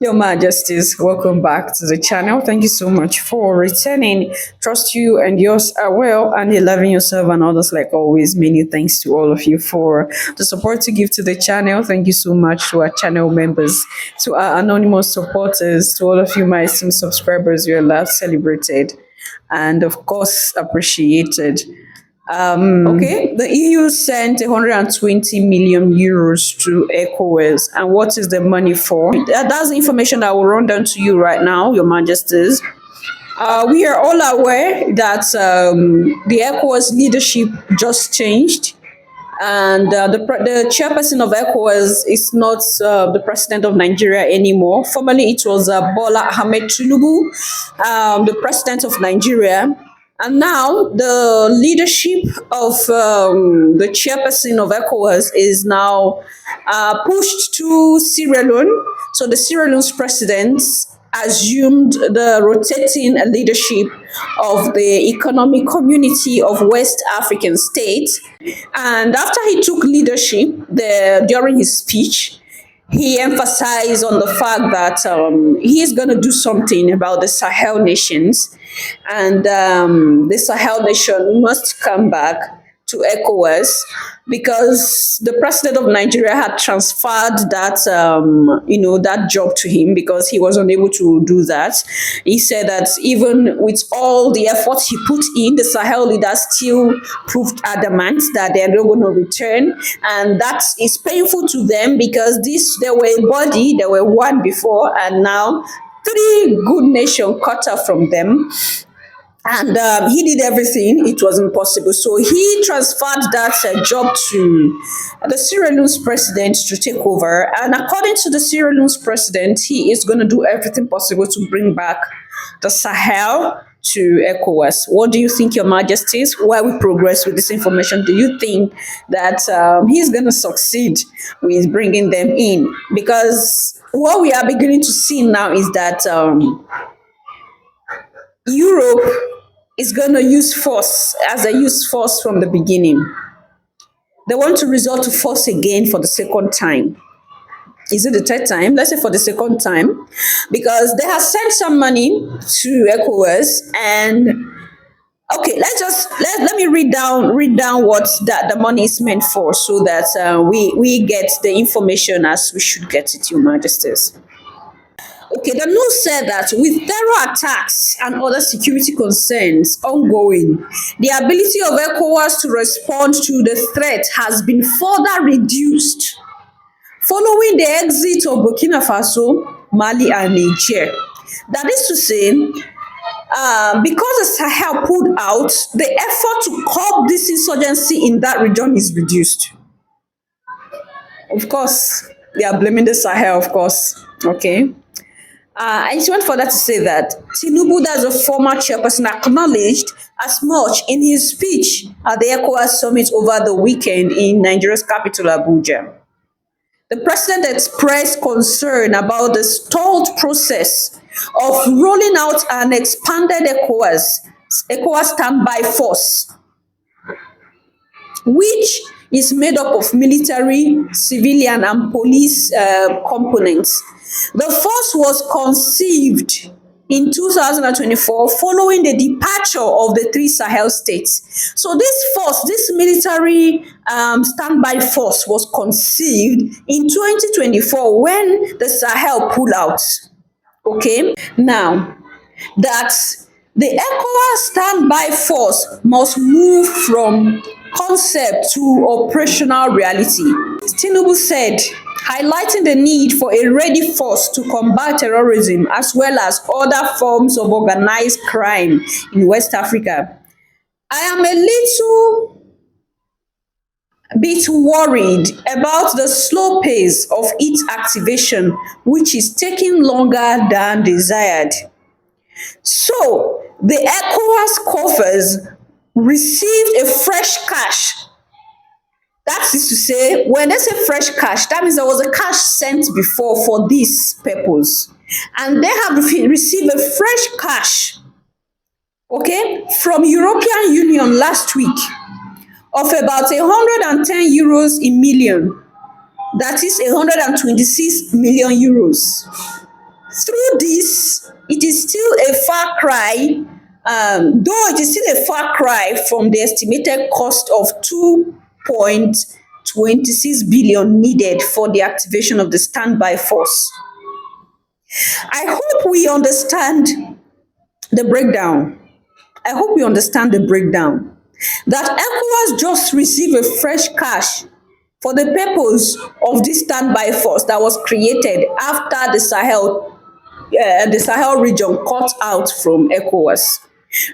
Your Majesties, welcome back to the channel. Thank you so much for returning. Trust you and yours are well and you're loving yourself and others like always. Many thanks to all of you for the support you give to the channel. Thank you so much to our channel members, to our anonymous supporters, to all of you, my esteemed subscribers. You're loved, celebrated, and of course appreciated. Okay, the EU sent 120 million euros to ECOWAS. And what is the money for? That's the information that I will run down to you right now, Your Majesties. We are all aware that the ECOWAS leadership just changed. And the chairperson of ECOWAS is not the president of Nigeria anymore. Formerly, it was Bola Ahmed Tinubu, the president of Nigeria. And now the leadership of the chairperson of ECOWAS is now pushed to Sierra Leone. So the Sierra Leone's president assumed the rotating leadership of the Economic Community of West African States. And after he took leadership during his speech, he emphasized on the fact that he is going to do something about the Sahel nations, and the Sahel nation must come back to ECOWAS because the president of Nigeria had transferred that job to him because he was unable to do that. He said that even with all the effort he put in, the Sahel leaders still proved adamant that they're not going to return, and that is painful to them because they were a body, they were one before, and now three good nations cut off from them, and he did everything. It was impossible. So he transferred that job to the Sierra Leone's president to take over. And according to the Sierra Leone's president, he is going to do everything possible to bring back the Sahel to ECOWAS. What do you think, Your Majesties? While we progress with this information, do you think that he's going to succeed with bringing them in? Because what we are beginning to see now is that Europe is going to use force as they used force from the beginning. They want to resort to force again for the second time. Is it the third time? Let's say for the second time, because they have sent some money to ECOWAS. And okay, let me read down what that the money is meant for, so that we get the information as we should get it, Your Majesties. Okay, the news said that with terror attacks and other security concerns ongoing, the ability of ECOWAS to respond to the threat has been further reduced following the exit of Burkina Faso, Mali, and Niger. That is to say, because the Sahel pulled out, the effort to curb this insurgency in that region is reduced. Of course, they are blaming the Sahel, of course. Okay. I just went further to say that Tinubu, that's a former chairperson, acknowledged as much in his speech at the ECOWAS summit over the weekend in Nigeria's capital, Abuja. The president expressed concern about the stalled process of rolling out an expanded ECOWAS standby force, which is made up of military, civilian, and police components. The force was conceived in 2024 following the departure of the three Sahel states. So this military standby force was conceived in 2024 when the Sahel pulled out. Okay, now that the ECOWAS standby force must move from concept to operational reality, Tinubu said, highlighting the need for a ready force to combat terrorism as well as other forms of organized crime in West Africa. I am a little bit worried about the slow pace of its activation, which is taking longer than desired. So, the ECOWAS coffers received a fresh cash. That is to say, when they say fresh cash, that means there was a cash sent before for this purpose. And they have received a fresh cash, okay, from European Union last week of about 110 euros in million. That is 126 million euros. through this, it is still a far cry, though it is still a far cry from the estimated cost of 2.26 billion needed for the activation of the standby force. I hope we understand the breakdown. I hope we understand the breakdown. That ECOWAS just received a fresh cash for the purpose of this standby force that was created after the Sahel region cut out from ECOWAS.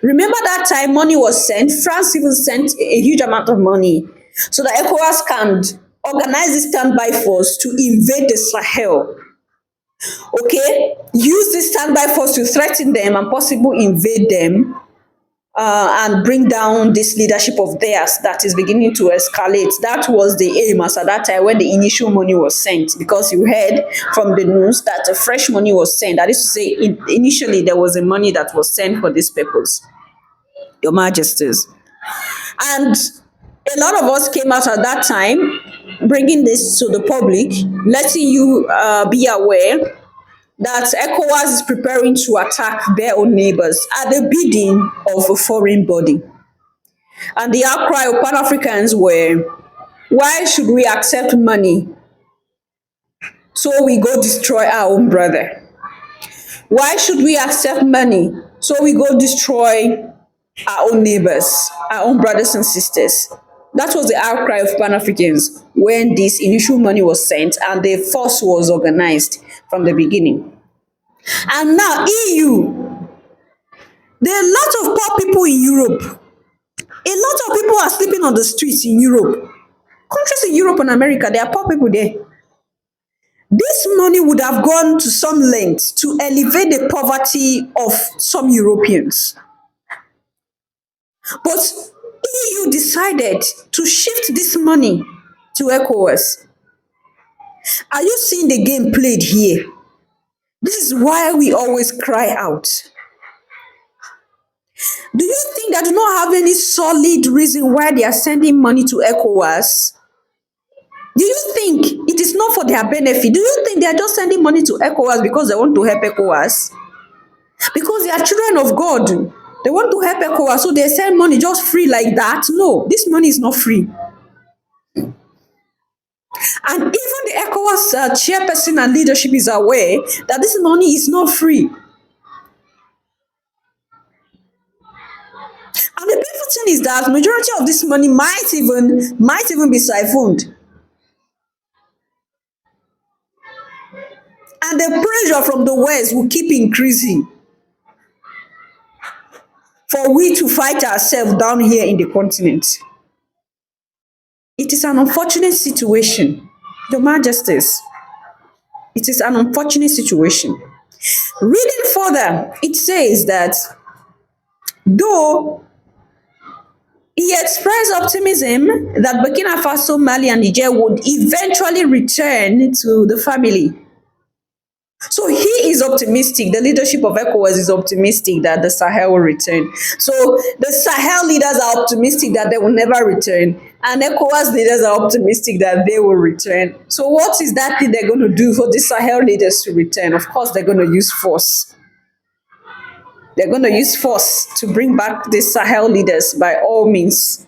Remember that time money was sent? France even sent a huge amount of money so that ECOWAS can organize this standby force to invade the Sahel. Okay, use this standby force to threaten them and possibly invade them, and bring down this leadership of theirs that is beginning to escalate. That was the aim as at that time when the initial money was sent, because you heard from the news that a fresh money was sent. That is to say, initially there was a money that was sent for this purpose, Your Majesties. And a lot of us came out at that time bringing this to the public, letting you be aware that ECOWAS is preparing to attack their own neighbors at the bidding of a foreign body. And the outcry of Pan Africans were, why should we accept money so we go destroy our own brother? Why should we accept money so we go destroy our own neighbors, our own brothers and sisters? That was the outcry of Pan Africans when this initial money was sent and the force was organized from the beginning. And now EU, there are a lot of poor people in Europe. A lot of people are sleeping on the streets in Europe. Countries in Europe and America, there are poor people there. This money would have gone to some length to elevate the poverty of some Europeans. But EU decided to shift this money to ECOWAS. Are you seeing the game played here? This is why we always cry out. Do you think they do not have any solid reason why they are sending money to ECOWAS? Do you think it is not for their benefit? Do you think they are just sending money to ECOWAS because they want to help ECOWAS? Because they are children of God. They want to help ECOWAS, so they send money just free like that? No, this money is not free. And even the ECOWAS chairperson and leadership is aware that this money is not free. And the beautiful thing is that majority of this money might even be siphoned. And the pressure from the West will keep increasing for we to fight ourselves down here in the continent. It is an unfortunate situation, Your Majesties. It is an unfortunate situation. Reading further, it says that though he expressed optimism that Burkina Faso, Mali, and Niger would eventually return to the family. So he is optimistic. The leadership of ECOWAS is optimistic that the Sahel will return. So the Sahel leaders are optimistic that they will never return. And ECOWAS leaders are optimistic that they will return. So what is that thing they're going to do for the Sahel leaders to return? Of course, they're going to use force. They're going to use force to bring back the Sahel leaders by all means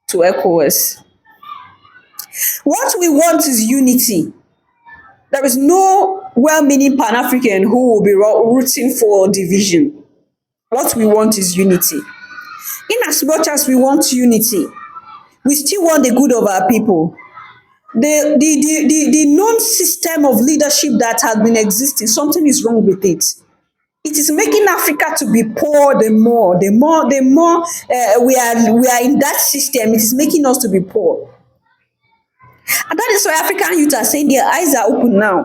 to ECOWAS. What we want is unity. There is no well-meaning Pan-African who will be rooting for division. What we want is unity. In as much as we want unity, we still want the good of our people. The known system of leadership that has been existing, something is wrong with it. It is making Africa to be poor the more we are in that system. It is making us to be poor. And that is why African youth are saying their eyes are open now.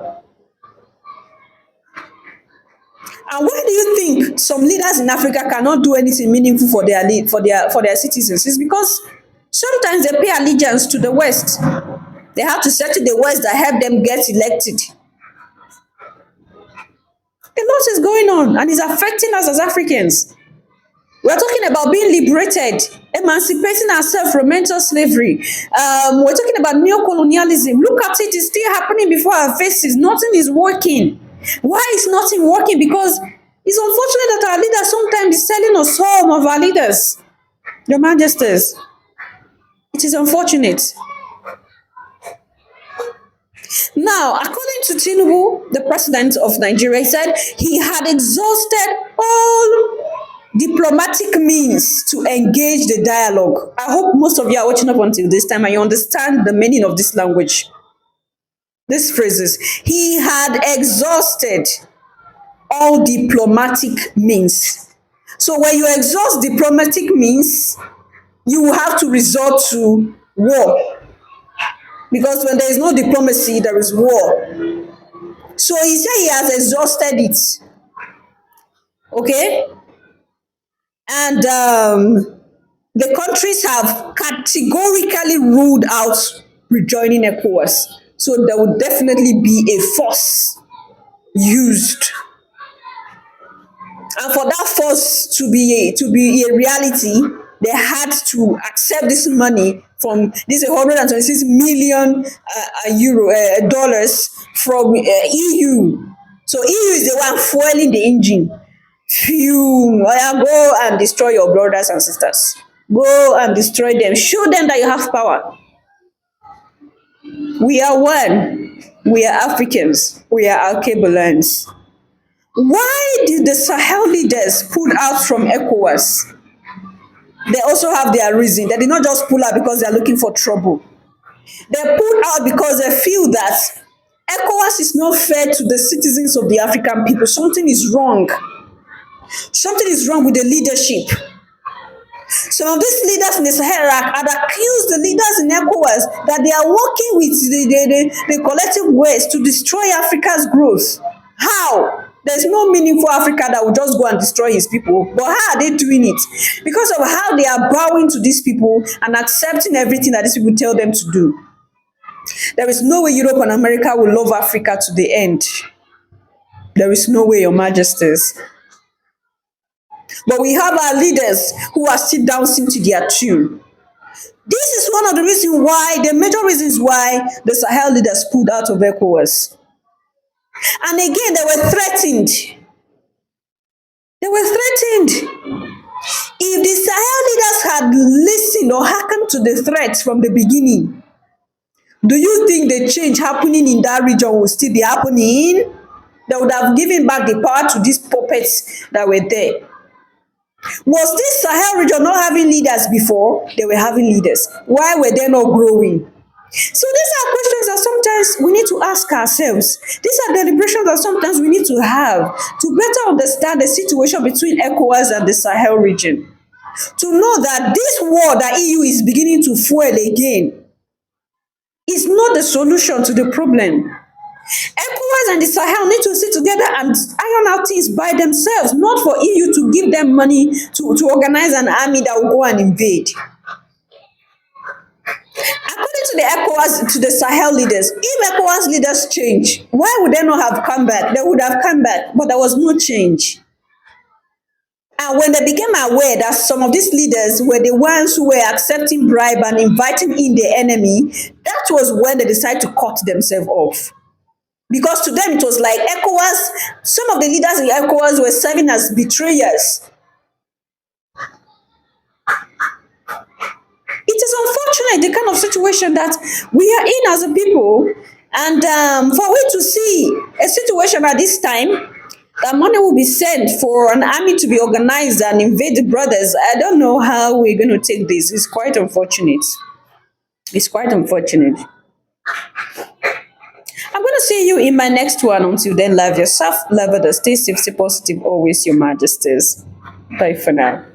And why do you think some leaders in Africa cannot do anything meaningful for their citizens? It's because sometimes they pay allegiance to the West. They have to settle the West that help them get elected. A lot is going on and it's affecting us as Africans. We're talking about being liberated, emancipating ourselves from mental slavery. We're talking about neocolonialism. Look at it, it's still happening before our faces. Nothing is working. Why is nothing working? Because it's unfortunate that our leaders sometimes is selling us some of our leaders, your majesties. It is unfortunate. Now, according to Tinubu, the president of Nigeria, he said he had exhausted all diplomatic means to engage the dialogue. I hope most of you are watching up until this time and you understand the meaning of this language, these phrases. He had exhausted all diplomatic means. So when you exhaust diplomatic means, you will have to resort to war. Because when there is no diplomacy, there is war. So he said he has exhausted it. Okay? And the countries have categorically ruled out rejoining ECOWAS. So there would definitely be a force used. And for that force to be a reality, they had to accept this money from this 126 million euro dollars from EU. So EU is the one fueling the engine. Phew, go and destroy your brothers and sisters. Go and destroy them. Show them that you have power. We are one. We are Africans. We are Alkebalans. Why did the Sahel leaders pull out from ECOWAS? They also have their reason. They did not just pull out because they are looking for trouble. They pulled out because they feel that ECOWAS is not fair to the citizens of the African people. Something is wrong. Something is wrong with the leadership. Some of these leaders in the Sahel had accused the leaders in ECOWAS that they are working with the collective West to destroy Africa's growth. How? There's no meaningful Africa that will just go and destroy his people. But how are they doing it? Because of how they are bowing to these people and accepting everything that these people tell them to do. There is no way Europe and America will love Africa to the end. There is no way, your majesties. But we have our leaders who are still dancing to their tune. This is one of the reasons why, the major reasons why the Sahel leaders pulled out of ECOWAS. And again, they were threatened. They were threatened. If the Sahel leaders had listened or hearkened to the threats from the beginning, do you think the change happening in that region will still be happening? They would have given back the power to these puppets that were there. Was this Sahel region not having leaders before? They were having leaders. Why were they not growing? So these are questions that sometimes we need to ask ourselves. These are deliberations that sometimes we need to have to better understand the situation between ECOWAS and the Sahel region. To know that this war that EU is beginning to fuel again is not the solution to the problem. ECOWAS and the Sahel need to sit together and iron out things by themselves, not for EU to give them money to organize an army that will go and invade. According to the ECOWAS, to the Sahel leaders, if ECOWAS leaders change, why would they not have come back? They would have come back, but there was no change. And when they became aware that some of these leaders were the ones who were accepting bribe and inviting in the enemy, that was when they decided to cut themselves off. Because to them it was like ECOWAS, some of the leaders in ECOWAS were serving as betrayers. It is unfortunate, the kind of situation that we are in as a people, and for we to see a situation at this time, that money will be sent for an army to be organized and invade the brothers. I don't know how we're going to take this. It's quite unfortunate. It's quite unfortunate. I'm going to see you in my next one. Until then, love yourself, love others, stay safe, stay positive, always, your majesties. Bye for now.